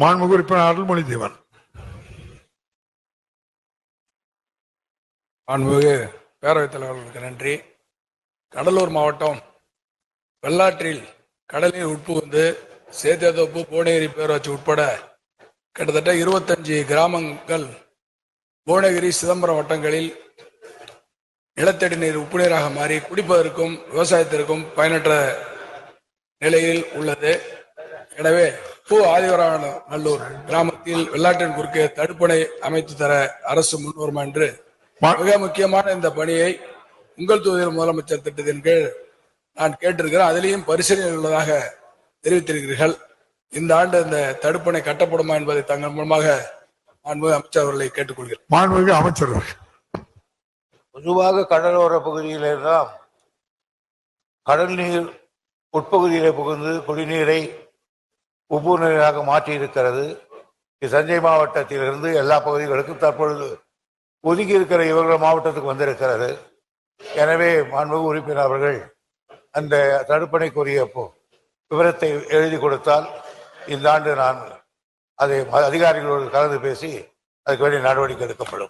மாண்புமிகு உறுப்பினர் அருள்மொழி தேவன். மாண்புமிகு பேரவைத் தலைவர்களுக்கு நன்றி. கடலூர் மாவட்டம் வெள்ளாற்றில் கடலில் உட்புகுந்து சேத்தியாத்தோப்பு, புவனகிரி பேரூராட்சி உட்பட கிட்டத்தட்ட 25 கிராமங்கள் புவனகிரி, சிதம்பரம் வட்டங்களில் நிலத்தடி நீர் உப்பு நீராக மாறி குடிப்பதற்கும் விவசாயத்திற்கும் பயனற்ற நிலையில் உள்ளது. எனவே ஆதிவராநல்லூர் கிராமத்தில் வெள்ளாற்றின் குறுக்கே தடுப்பணை அமைத்து தர அரசு முன்வருமா என்று மிக முக்கியமான இந்த பணியை உங்கள் தொகுதியில் முதலமைச்சர் திட்டத்தின் கீழ் நான் கேட்டிருக்கிறேன். அதிலேயும் பரிசீலனை உள்ளதாக தெரிவித்திருக்கிறீர்கள். இந்த ஆண்டு இந்த தடுப்பணை கட்டப்படுமா என்பதை தங்கள் மூலமாக அமைச்சர் அவர்களை கேட்டுக்கொள்கிறேன். மாண்புமிகு அமைச்சர், பொதுவாக கடலோர பகுதியிலெல்லாம் கடல் நீர் உட்பகுதியிலே புகுந்து குடிநீரை உப்பு நீராக மாற்றி இருக்கிறது. தஞ்சை மாவட்டத்திலிருந்து எல்லா பகுதிகளுக்கும் தற்பொழுது ஒதுக்கி இருக்கிற இவர்கள் மாவட்டத்துக்கு வந்திருக்கிறது. எனவே மாண்புமிகு உறுப்பினர் அவர்கள் அந்த தடுப்பணைக்குரிய விவரத்தை எழுதி கொடுத்தால் இந்த ஆண்டு நான் அதை அதிகாரிகளோடு கலந்து பேசி அதுக்கு வேண்டிய நடவடிக்கை எடுக்கப்படும்.